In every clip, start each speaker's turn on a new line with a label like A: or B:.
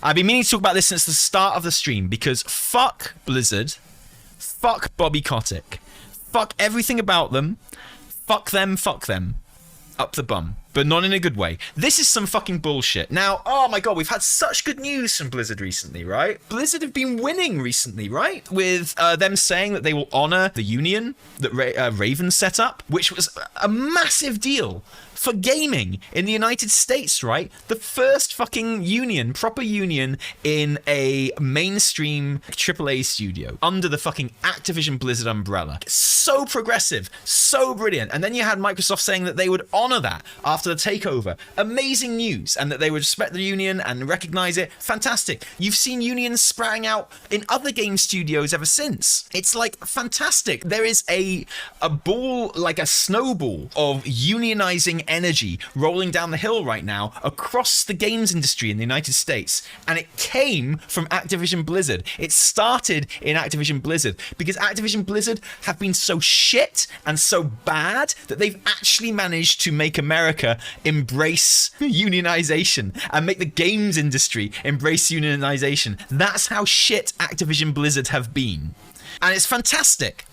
A: I've been meaning to talk about this since the start of the stream because fuck Blizzard, fuck Bobby Kotick, fuck everything about them, fuck them, up the bum. But not in a good way. This is some fucking bullshit. Now, oh my god, we've had such good news from Blizzard recently, right? Blizzard have been winning recently, right? With them saying that they will honor the union that Raven set up, which was a massive deal for gaming in the United States, right? The first fucking union, proper union in a mainstream AAA studio under the fucking Activision Blizzard umbrella. So progressive, so brilliant. And then you had Microsoft saying that they would honor that after the takeover. Amazing news. And that they would respect the union and recognize it. Fantastic. You've seen unions sprouting out in other game studios ever since. It's like fantastic. There is a ball, like a snowball of unionizing energy rolling down the hill right now across the games industry in the United States, and it came from Activision Blizzard. It started in Activision Blizzard because Activision Blizzard have been so shit and so bad that they've actually managed to make America embrace unionization and make the games industry embrace unionization. That's how shit Activision Blizzard have been, and it's fantastic.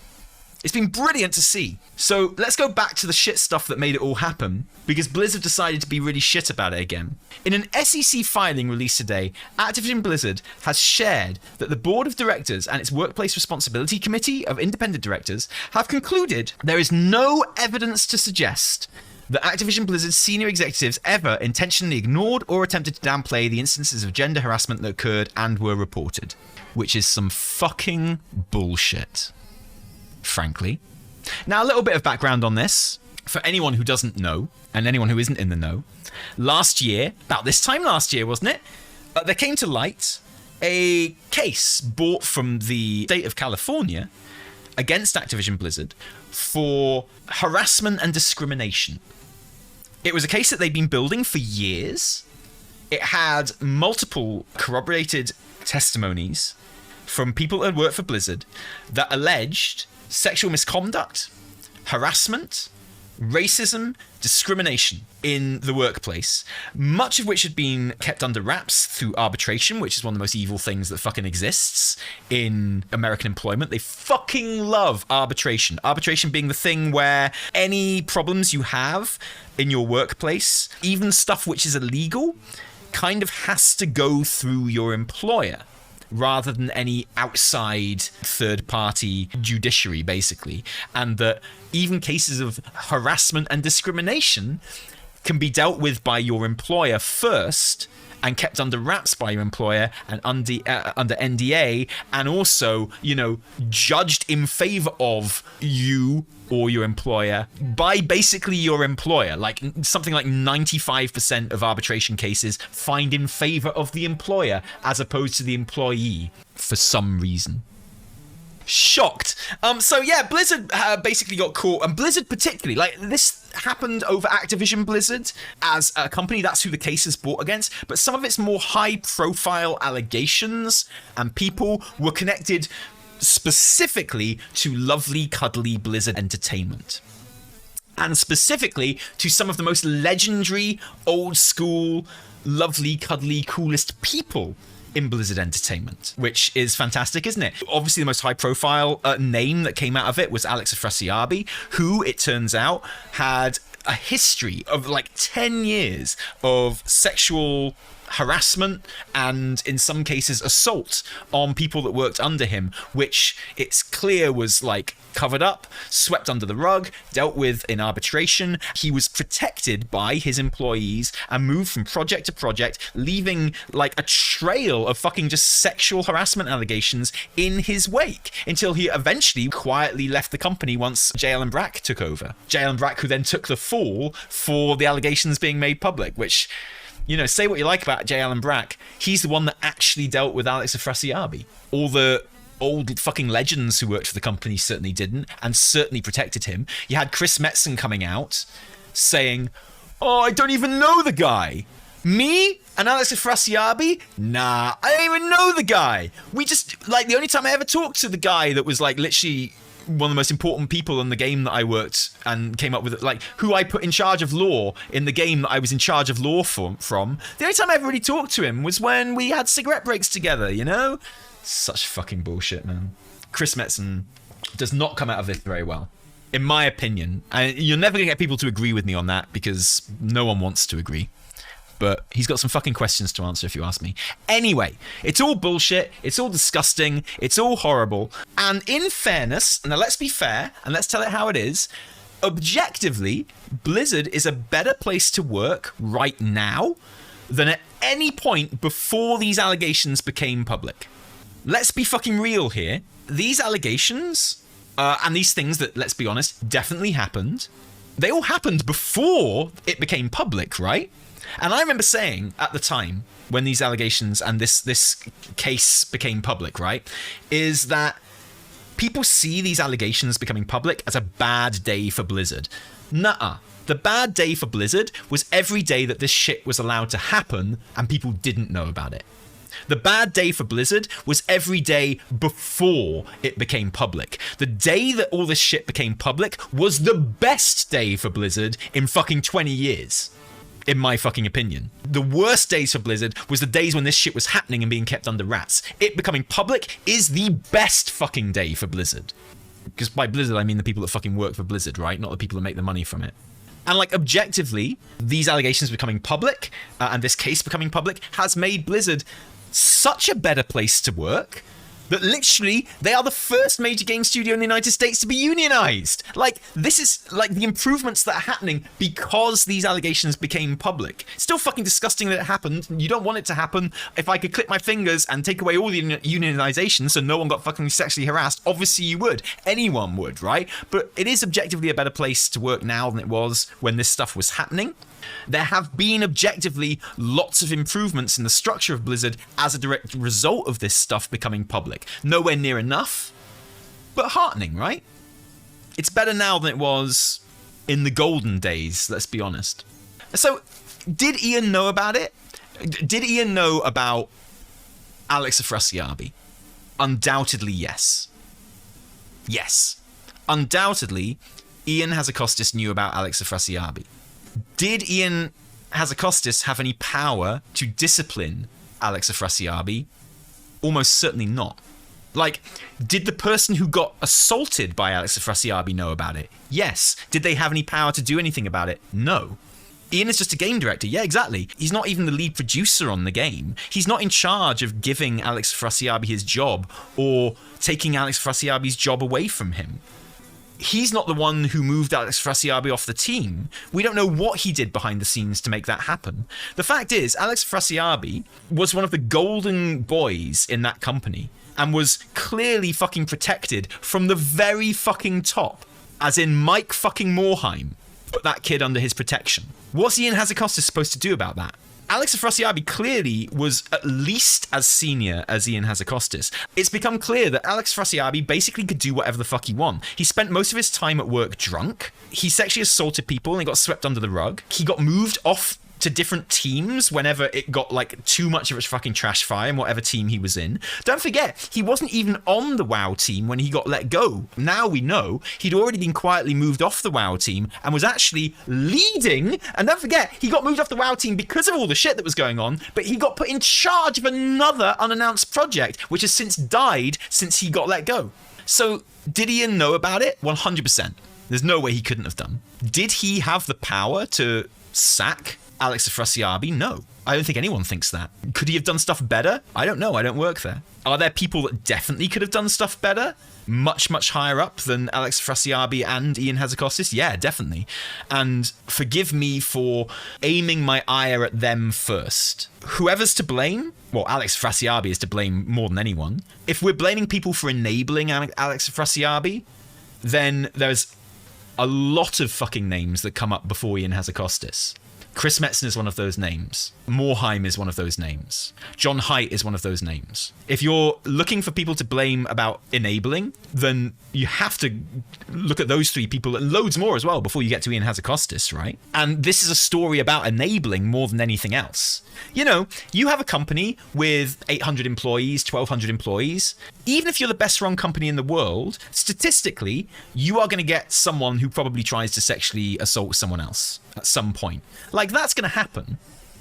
A: It's been brilliant to see. So let's go back to the shit stuff that made it all happen, because Blizzard decided to be really shit about it again. In an SEC filing released today, Activision Blizzard has shared that the board of directors and its workplace responsibility committee of independent directors have concluded there is no evidence to suggest that Activision Blizzard's senior executives ever intentionally ignored or attempted to downplay the instances of gender harassment that occurred and were reported, which is some fucking bullshit, frankly. Now, a little bit of background on this, for anyone who doesn't know, and anyone who isn't in the know. Last year, about this time last year, wasn't it? There came to light a case brought from the state of California against Activision Blizzard for harassment and discrimination. It was a case that they'd been building for years. It had multiple corroborated testimonies from people that had worked for Blizzard that alleged sexual misconduct, harassment, racism, discrimination in the workplace, much of which had been kept under wraps through arbitration, which is one of the most evil things that fucking exists in American employment. They fucking love arbitration. Arbitration being the thing where any problems you have in your workplace, even stuff which is illegal, kind of has to go through your employer, rather than any outside third-party judiciary, basically. And that even cases of harassment and discrimination can be dealt with by your employer first and kept under wraps by your employer and under NDA, and also, you know, judged in favor of you or your employer by basically your employer. Like something like 95% of arbitration cases find in favor of the employer as opposed to the employee for some reason. Shocked. So yeah, Blizzard basically got caught, and Blizzard particularly, like this happened over Activision Blizzard as a company. That's who the case is brought against, but some of its more high profile allegations and people were connected specifically to lovely cuddly Blizzard Entertainment, and specifically to some of the most legendary old school lovely cuddly coolest people in Blizzard Entertainment, which is fantastic, isn't it? Obviously, the most high-profile name that came out of it was Alex Afrasiabi, who, it turns out, had a history of like 10 years of sexual harassment and, in some cases, assault on people that worked under him, which it's clear was like covered up, swept under the rug, dealt with in arbitration. He was protected by his employees and moved from project to project, leaving like a trail of fucking just sexual harassment allegations in his wake until he eventually quietly left the company once J.L. Brack took over. J.L. Brack, who then took the fall for the allegations being made public, which, you know, say what you like about J.L. Brack, he's the one that actually dealt with Alex Afrasiabi. All the old fucking legends who worked for the company certainly didn't, and certainly protected him. You had Chris Metzen coming out saying, "Oh, I don't even know the guy. Me and Alex Afrasiabi? Nah, I don't even know the guy. We just, like, the only time I ever talked to the guy that was, like, literally one of the most important people in the game that I worked and came up with, like, who I put in charge of lore in the game that I was in charge of lore from. The only time I ever really talked to him was when we had cigarette breaks together, you know? Such fucking bullshit, man. Chris Metzen does not come out of this very well, in my opinion. And you're never going to get people to agree with me on that because no one wants to agree. But he's got some fucking questions to answer if you ask me. Anyway, it's all bullshit, it's all disgusting, it's all horrible. And in fairness, now let's be fair and let's tell it how it is, objectively, Blizzard is a better place to work right now than at any point before these allegations became public. Let's be fucking real here. These allegations, and these things that, let's be honest, definitely happened, they all happened before it became public, right? And I remember saying at the time, when these allegations and this case became public, right, is that people see these allegations becoming public as a bad day for Blizzard. Nuh-uh. The bad day for Blizzard was every day that this shit was allowed to happen and people didn't know about it. The bad day for Blizzard was every day before it became public. The day that all this shit became public was the best day for Blizzard in fucking 20 years. In my fucking opinion. The worst days for Blizzard was the days when this shit was happening and being kept under wraps. It becoming public is the best fucking day for Blizzard. Because by Blizzard, I mean the people that fucking work for Blizzard, right? Not the people that make the money from it. And like objectively, these allegations becoming public and this case becoming public has made Blizzard such a better place to work that literally they are the first major game studio in the United States to be unionized. Like, this is like the improvements that are happening because these allegations became public. It's still fucking disgusting that it happened. You don't want it to happen. If I could click my fingers and take away all the unionization so no one got fucking sexually harassed, obviously you would. Anyone would, right? But it is objectively a better place to work now than it was when this stuff was happening. There have been objectively lots of improvements in the structure of Blizzard as a direct result of this stuff becoming public. Nowhere near enough, but heartening, right? It's better now than it was in the golden days, let's be honest. So, did Ian know about it? Did Ian know about Alex Afrasiabi? Undoubtedly, yes. Yes. Undoubtedly, Ian Hazzikostas knew about Alex Afrasiabi. Did Ian Hazzikostas have any power to discipline Alex Afrasiabi? Almost certainly not. Like, did the person who got assaulted by Alex Afrasiabi know about it? Yes. Did they have any power to do anything about it? No. Ian is just a game director. Yeah, exactly. He's not even the lead producer on the game. He's not in charge of giving Alex Afrasiabi his job or taking Alex Afrasiabi's job away from him. He's not the one who moved Alex Afrasiabi off the team. We don't know what he did behind the scenes to make that happen. The fact is, Alex Afrasiabi was one of the golden boys in that company and was clearly fucking protected from the very fucking top. As in Mike fucking Morhaime put that kid under his protection. What's Ian Hazzikostas supposed to do about that? Alex Afrasiabi clearly was at least as senior as Ian Hazzikostas. It's become clear that Alex Afrasiabi basically could do whatever the fuck he wanted. He spent most of his time at work drunk. He sexually assaulted people and he got swept under the rug. He got moved off to different teams whenever it got like too much of a fucking trash fire in whatever team he was in. Don't forget, he wasn't even on the WoW team when he got let go. Now we know he'd already been quietly moved off the WoW team and was actually leading. And don't forget, he got moved off the WoW team because of all the shit that was going on, but he got put in charge of another unannounced project, which has since died since he got let go. So did Ian know about it? 100%. There's no way he couldn't have done. Did he have the power to sack Alex Afrasiabi? No. I don't think anyone thinks that. Could he have done stuff better? I don't know. I don't work there. Are there people that definitely could have done stuff better? Much, much higher up than Alex Afrasiabi and Ian Hazzikostas? Yeah, definitely. And forgive me for aiming my ire at them first. Whoever's to blame, well, Alex Afrasiabi is to blame more than anyone. If we're blaming people for enabling Alex Afrasiabi, then there's a lot of fucking names that come up before Ian Hazzikostas. Chris Metzen is one of those names. Morheim is one of those names. John Haidt is one of those names. If you're looking for people to blame about enabling, then you have to look at those 3 people and loads more as well before you get to Ian Hazzikostas, right? And this is a story about enabling more than anything else. You know, you have a company with 800 employees, 1,200 employees. Even if you're the best run company in the world, statistically, you are going to get someone who probably tries to sexually assault someone else at some point. Like, that's going to happen,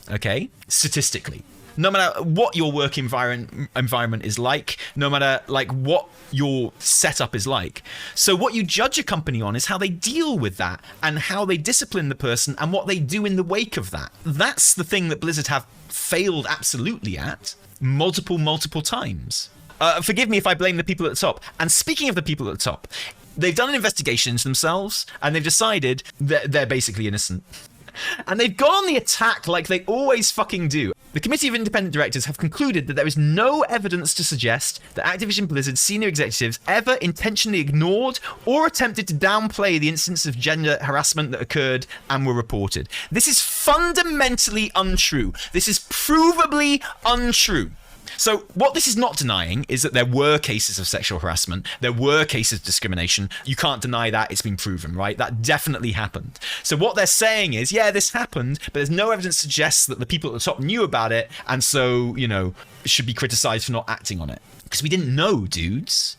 A: okay? Statistically. No matter what your work environment is like, no matter like what your setup is like. So what you judge a company on is how they deal with that and how they discipline the person and what they do in the wake of that. That's the thing that Blizzard have failed absolutely at multiple times. Forgive me if I blame the people at the top. And speaking of the people at the top, they've done an investigation into themselves and they've decided that they're basically innocent. And they've gone on the attack like they always fucking do. The Committee of Independent Directors have concluded that there is no evidence to suggest that Activision Blizzard senior executives ever intentionally ignored or attempted to downplay the incidents of gender harassment that occurred and were reported. This is fundamentally untrue. This is provably untrue. So what this is not denying is that there were cases of sexual harassment. There were cases of discrimination. You can't deny that. It's been proven, right? That definitely happened. So what they're saying is, yeah, this happened, but there's no evidence to suggest that the people at the top knew about it and so, you know, should be criticized for not acting on it. Because we didn't know, dudes.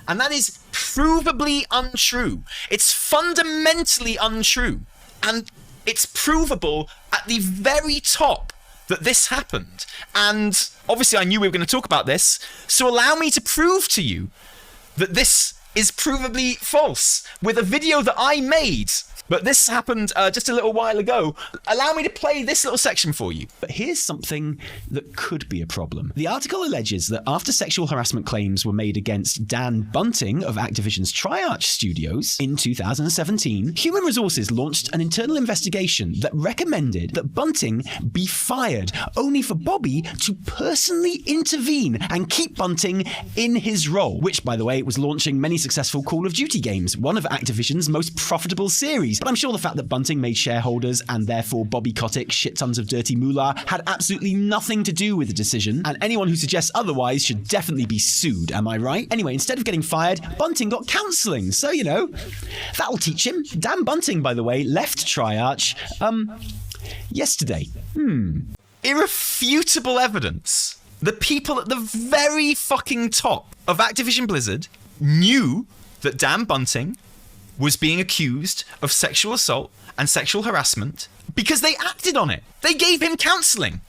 A: And that is provably untrue. It's fundamentally untrue. And it's provable at the very top that this happened. And obviously I knew we were going to talk about this, so allow me to prove to you that this is provably false with a video that I made. But this happened just a little while ago. Allow me to play this little section for you.
B: But here's something that could be a problem. The article alleges that after sexual harassment claims were made against Dan Bunting of Activision's Triarch Studios in 2017, Human Resources launched an internal investigation that recommended that Bunting be fired, only for Bobby to personally intervene and keep Bunting in his role, which, by the way, was launching many successful Call of Duty games, one of Activision's most profitable series. But I'm sure the fact that Bunting made shareholders and therefore Bobby Kotick shit tons of dirty moolah had absolutely nothing to do with the decision, and anyone who suggests otherwise should definitely be sued, am I right? Anyway, instead of getting fired, Bunting got counselling, so, you know, that'll teach him. Dan Bunting, by the way, left Triarch, yesterday.
A: Irrefutable evidence. The people at the very fucking top of Activision Blizzard knew that Dan Bunting was being accused of sexual assault and sexual harassment because they acted on it. They gave him counselling.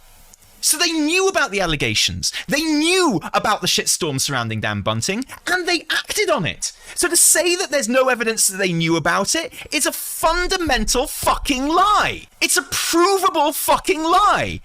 A: So they knew about the allegations. They knew about the shitstorm surrounding Dan Bunting, and they acted on it. So to say that there's no evidence that they knew about it is a fundamental fucking lie. It's a provable fucking lie.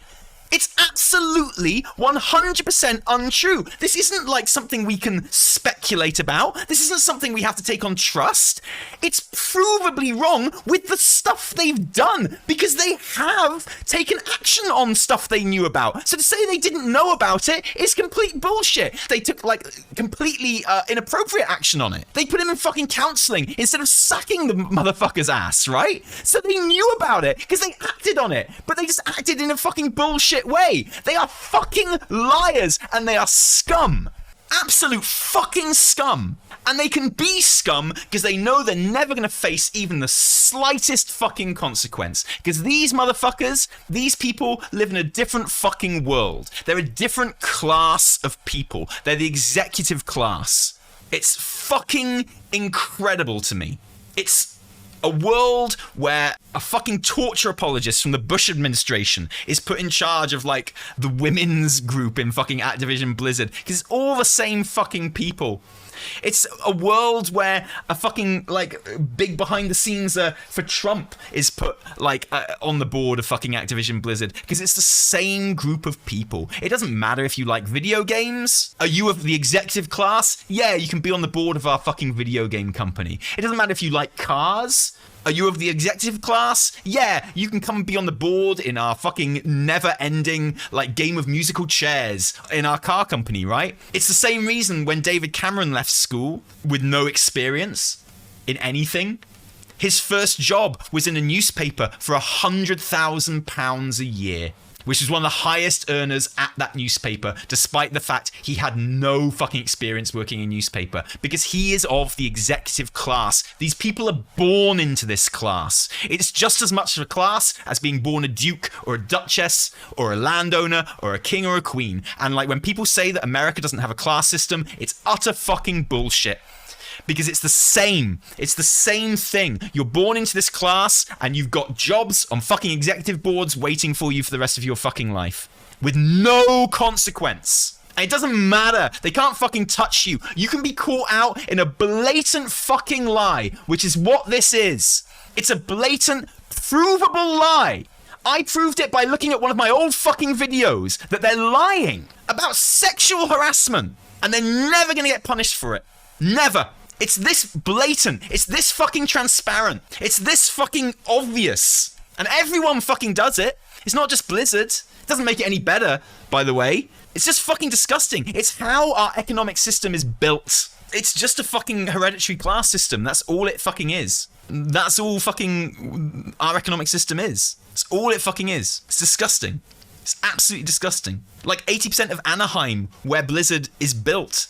A: It's absolutely 100% untrue. This isn't like something we can speculate about. This isn't something we have to take on trust. It's provably wrong with the stuff they've done because they have taken action on stuff they knew about. So to say they didn't know about it is complete bullshit. They took like completely inappropriate action on it. They put him in fucking counseling instead of sacking the motherfucker's ass, right? So they knew about it because they acted on it, but they just acted in a fucking bullshit way. They are fucking liars and they are scum. Absolute fucking scum. And they can be scum because they know they're never going to face even the slightest fucking consequence. Because these motherfuckers, these people live in a different fucking world. They're a different class of people. They're the executive class. It's fucking incredible to me. It's a world where a fucking torture apologist from the Bush administration is put in charge of like the women's group in fucking Activision Blizzard because it's all the same fucking people. It's a world where a fucking like big behind the scenes for Trump is put like on the board of fucking Activision Blizzard because it's the same group of people. It doesn't matter if you like video games. Are you of the executive class? Yeah, you can be on the board of our fucking video game company. It doesn't matter if you like cars. Are you of the executive class? Yeah, you can come and be on the board in our fucking never-ending, like, game of musical chairs in our car company, right? It's the same reason when David Cameron left school with no experience in anything. His first job was in a newspaper for £100,000 a year, which was one of the highest earners at that newspaper, despite the fact he had no fucking experience working in newspaper, because he is of the executive class. These people are born into this class. It's just as much of a class as being born a duke or a duchess or a landowner or a king or a queen. And like when people say that America doesn't have a class system, it's utter fucking bullshit. Because it's the same. It's the same thing. You're born into this class and you've got jobs on fucking executive boards waiting for you for the rest of your fucking life. With no consequence. And it doesn't matter. They can't fucking touch you. You can be caught out in a blatant fucking lie, which is what this is. It's a blatant, provable lie. I proved it by looking at one of my old fucking videos that they're lying about sexual harassment. And they're never going to get punished for it. Never. It's this blatant. It's this fucking transparent. It's this fucking obvious. And everyone fucking does it. It's not just Blizzard. It doesn't make it any better, by the way. It's just fucking disgusting. It's how our economic system is built. It's just a fucking hereditary class system. That's all it fucking is. That's all fucking our economic system is. It's all it fucking is. It's disgusting. It's absolutely disgusting. Like 80% of Anaheim, where Blizzard is built,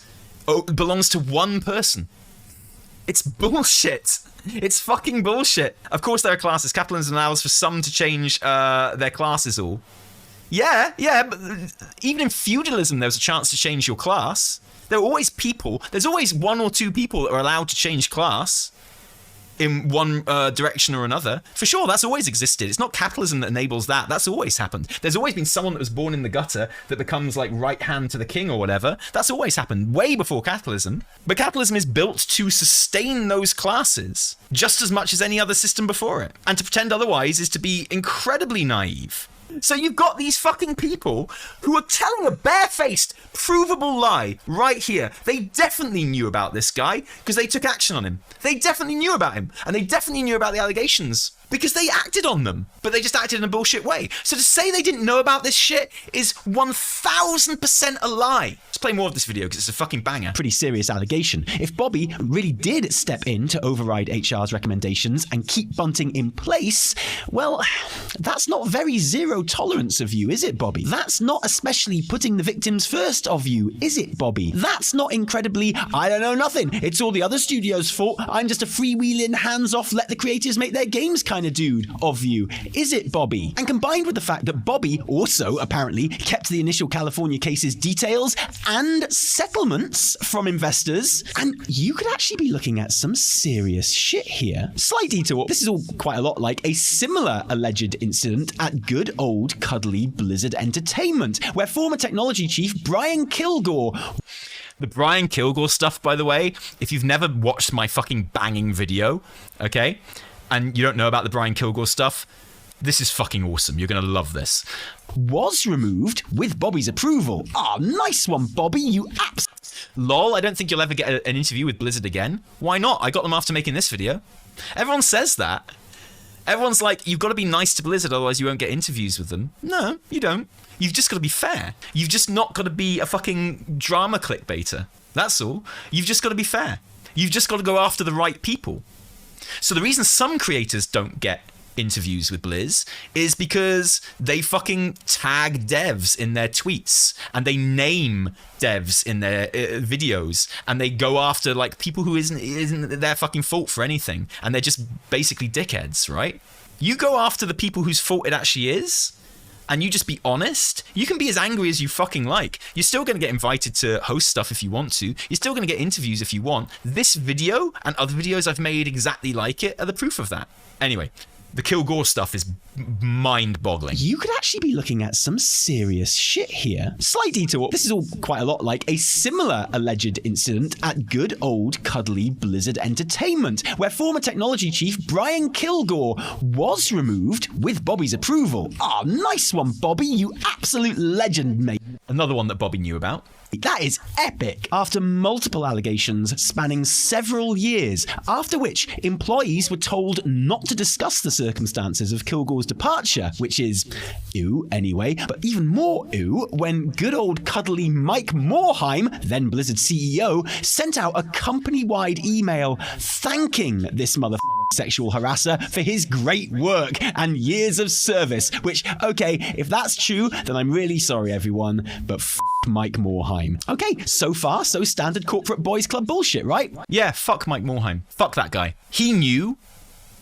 A: belongs to one person. It's bullshit. It's fucking bullshit. Of course there are classes. Capitalism allows for some to change their classes all. Yeah, but even in feudalism there was a chance to change your class. There are always people. There's always one or two people that are allowed to change class in one direction or another. For sure, that's always existed. It's not capitalism that enables that. That's always happened. There's always been someone that was born in the gutter that becomes like right hand to the king or whatever. That's always happened, way before capitalism. But capitalism is built to sustain those classes just as much as any other system before it. And to pretend otherwise is to be incredibly naive. So you've got these fucking people who are telling a barefaced, provable lie right here. They definitely knew about this guy because they took action on him. They definitely knew about him, and they definitely knew about the allegations because they acted on them, but they just acted in a bullshit way. So to say they didn't know about this shit is 1000% a lie. Let's play more of this video because it's a fucking banger.
B: Pretty serious allegation. If Bobby really did step in to override HR's recommendations and keep bunting in place, well, that's not very zero tolerance of you, is it, Bobby? That's not especially putting the victims first of you, is it, Bobby? That's not incredibly, I don't know nothing, it's all the other studios' fault, I'm just a freewheeling, hands-off, let the creators make their games kind of dude of you, is it, Bobby? And combined with the fact that Bobby also, apparently, kept the initial California case's details and settlements from investors, and you could actually be looking at some serious shit here. Slight detour. This is all quite a lot like a similar alleged incident at good old cuddly Blizzard Entertainment, where former technology chief Brian Kilgore...
A: The Brian Kilgore stuff, by the way, if you've never watched my fucking banging video, okay, and you don't know about the Brian Kilgore stuff, this is fucking awesome. You're going to love this.
B: Was removed with Bobby's approval. Ah, nice one, Bobby, you apps.
A: Lol, I don't think you'll ever get an interview with Blizzard again. Why not? I got them after making this video. Everyone says that. Everyone's like, you've got to be nice to Blizzard, otherwise you won't get interviews with them. No, you don't. You've just got to be fair. You've just not got to be a fucking drama clickbaiter. That's all. You've just got to be fair. You've just got to go after the right people. So the reason some creators don't get interviews with Blizz is because they fucking tag devs in their tweets and they name devs in their videos and they go after like people who isn't their fucking fault for anything, and they're just basically dickheads, right? You go after the people whose fault it actually is, and you just be honest. You can be as angry as you fucking like. You're still going to get invited to host stuff if you want to. You're still going to get interviews if you want. This video and other videos I've made exactly like it are the proof of that. Anyway, the Kilgore stuff is mind-boggling.
B: You could actually be looking at some serious shit here. Slight detour. This is all quite a lot like a similar alleged incident at good old cuddly Blizzard Entertainment, where former technology chief Brian Kilgore was removed with Bobby's approval. Ah, nice one, Bobby, you absolute legend, mate.
A: Another one that Bobby knew about.
B: That is epic. After multiple allegations spanning several years, after which employees were told not to discuss the circumstances of Kilgore's departure, which is ew anyway, but even more ew when good old cuddly Mike Morhaime, then Blizzard CEO, sent out a company-wide email thanking this motherfucker sexual harasser for his great work and years of service, which, okay, if that's true, then I'm really sorry, everyone, but Mike Morhaime. Okay, so far, so standard corporate boys club bullshit, right?
A: Yeah, fuck Mike Morhaime. Fuck that guy. He knew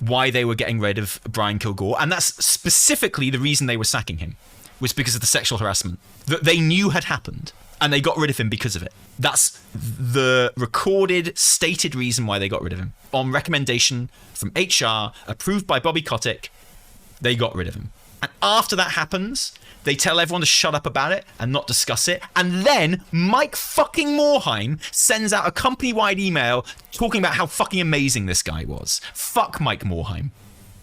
A: why they were getting rid of Brian Kilgore, and that's specifically the reason they were sacking him, was because of the sexual harassment that they knew had happened, and they got rid of him because of it. That's the recorded, stated reason why they got rid of him. On recommendation from HR, approved by Bobby Kotick, they got rid of him. And after that happens, they tell everyone to shut up about it and not discuss it. And then Mike fucking Morhaime sends out a company-wide email talking about how fucking amazing this guy was. Fuck Mike Morhaime.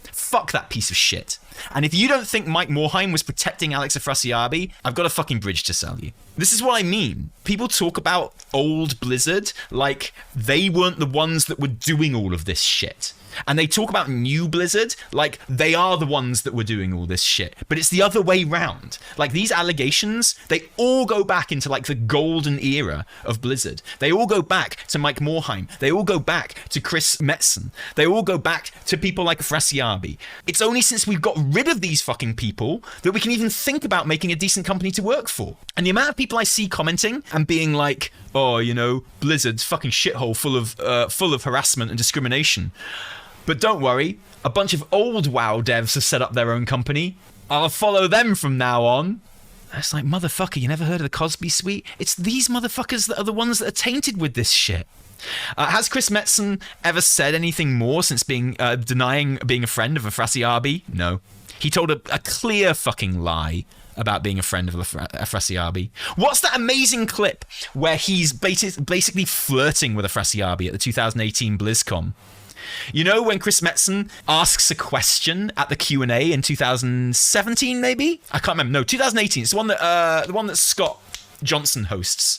A: Fuck that piece of shit. And if you don't think Mike Morhaime was protecting Alex Afrasiabi, I've got a fucking bridge to sell you. This is what I mean. People talk about old Blizzard like they weren't the ones that were doing all of this shit. And they talk about new Blizzard like they are the ones that were doing all this shit. But it's the other way round. Like, these allegations, they all go back into like the golden era of Blizzard. They all go back to Mike Morhaime. They all go back to Chris Metzen. They all go back to people like Afrasiabi. It's only since we've got rid of these fucking people that we can even think about making a decent company to work for. And the amount of people I see commenting and being like, oh, you know, Blizzard's fucking shithole full of harassment and discrimination. But don't worry, a bunch of old WoW devs have set up their own company. I'll follow them from now on. It's like, motherfucker, you never heard of the Cosby Suite? It's these motherfuckers that are the ones that are tainted with this shit. Has Chris Metzen ever said anything more since denying being a friend of Afrasiabi? No. He told a clear fucking lie about being a friend of Afrasiabi. What's that amazing clip where he's basically flirting with Afrasiabi at the 2018 BlizzCon? You know, when Chris Metzen asks a question at the Q&A in 2017, maybe? I can't remember. No, 2018. It's the one that Scott Johnson hosts.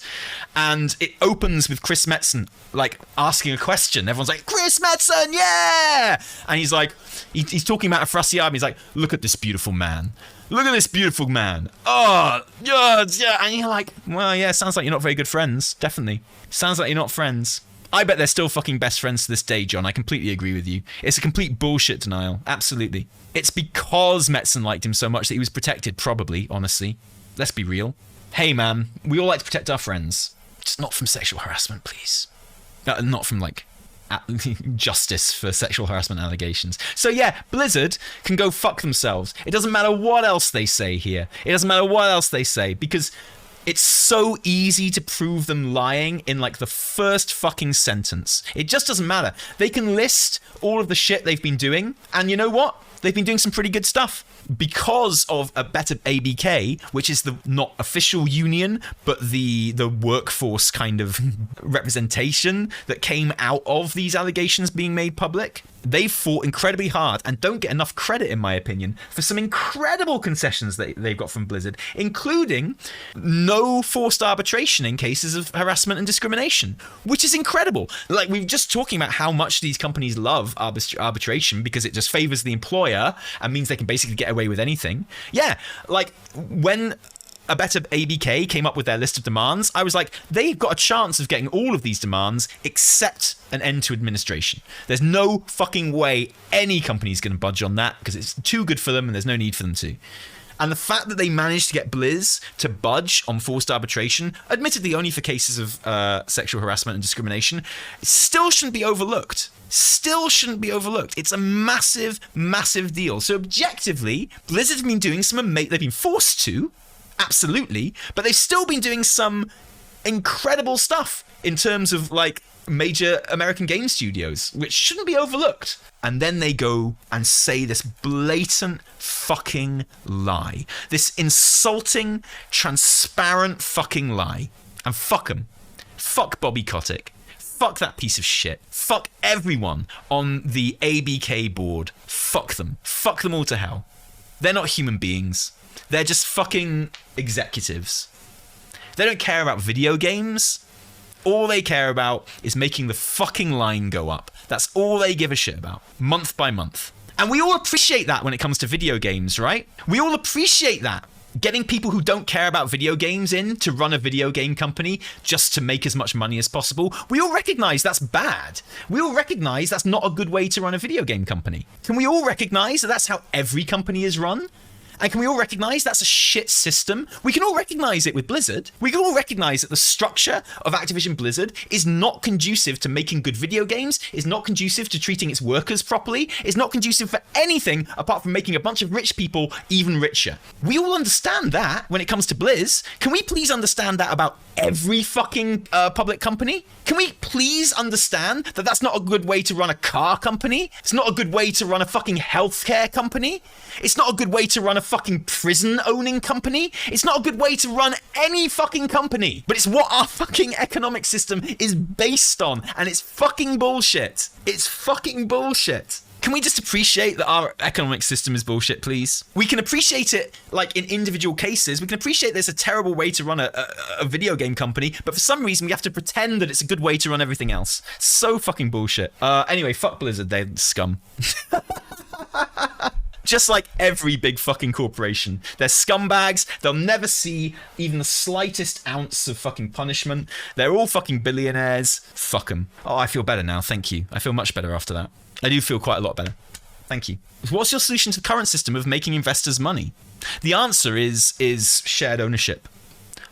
A: And it opens with Chris Metzen, like, asking a question. Everyone's like, Chris Metzen, yeah! And he's like, he's talking about Afrasiabi. He's like, look at this beautiful man. Look at this beautiful man. Oh, yeah. And you're like, well, yeah, sounds like you're not very good friends. Definitely. Sounds like you're not friends. I bet they're still fucking best friends to this day, John. I completely agree with you. It's a complete bullshit denial. Absolutely. It's because Metzen liked him so much that he was protected, probably, honestly. Let's be real. Hey, man, we all like to protect our friends. Just not from sexual harassment, please. Not from, like, justice for sexual harassment allegations. So yeah, Blizzard can go fuck themselves. It doesn't matter what else they say here. It doesn't matter what else they say, because it's so easy to prove them lying in like the first fucking sentence. It just doesn't matter. They can list all of the shit they've been doing, and you know what? They've been doing some pretty good stuff. Because of a better ABK, which is the not official union, but the workforce kind of representation that came out of these allegations being made public, they've fought incredibly hard and don't get enough credit, in my opinion, for some incredible concessions that they've got from Blizzard, including no forced arbitration in cases of harassment and discrimination, which is incredible. Like, we've just talking about how much these companies love arbitration because it just favors the employer and means they can basically get away with anything. Yeah, like when a better ABK came up with their list of demands, I was like, they've got a chance of getting all of these demands except an end to administration. There's no fucking way any company's going to budge on that because it's too good for them and there's no need for them to. And the fact that they managed to get Blizz to budge on forced arbitration, admittedly only for cases of sexual harassment and discrimination, still shouldn't be overlooked. Still shouldn't be overlooked. It's a massive, massive deal. So objectively, Blizzard have been doing they've been forced to, absolutely, but they've still been doing some incredible stuff in terms of like major American game studios, which shouldn't be overlooked. And then they go and say this blatant fucking lie. This insulting, transparent fucking lie. And fuck them. Fuck Bobby Kotick. Fuck that piece of shit. Fuck everyone on the ABK board. Fuck them. Fuck them all to hell. They're not human beings. They're just fucking executives. They don't care about video games. All they care about is making the fucking line go up. That's all they give a shit about, month by month. And we all appreciate that when it comes to video games, right? We all appreciate that. Getting people who don't care about video games in to run a video game company just to make as much money as possible. We all recognize that's bad. We all recognize that's not a good way to run a video game company. Can we all recognize that that's how every company is run? And can we all recognize that's a shit system? We can all recognize it with Blizzard. We can all recognize that the structure of Activision Blizzard is not conducive to making good video games, is not conducive to treating its workers properly, is not conducive for anything apart from making a bunch of rich people even richer. We all understand that when it comes to Blizz. Can we please understand that about every fucking public company? Can we please understand that that's not a good way to run a car company? It's not a good way to run a fucking healthcare company. It's not a good way to run a fucking prison owning company. It's not a good way to run any fucking company. But it's what our fucking economic system is based on. And it's fucking bullshit. It's fucking bullshit. Can we just appreciate that our economic system is bullshit, please? We can appreciate it, like, in individual cases. We can appreciate there's a terrible way to run a video game company, but for some reason we have to pretend that it's a good way to run everything else. So fucking bullshit. Anyway, fuck Blizzard, they're scum. Just like every big fucking corporation. They're scumbags. They'll never see even the slightest ounce of fucking punishment. They're all fucking billionaires. Fuck them. Oh, I feel better now. Thank you. I feel much better after that. I do feel quite a lot better. Thank you. What's your solution to the current system of making investors money? The answer is shared ownership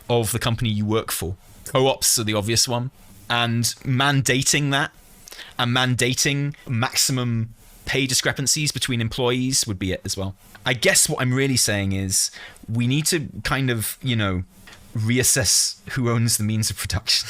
A: of the company you work for. Co-ops are the obvious one. And mandating that, and mandating maximum pay discrepancies between employees would be it as well. I guess what I'm really saying is we need to kind of, reassess who owns the means of production.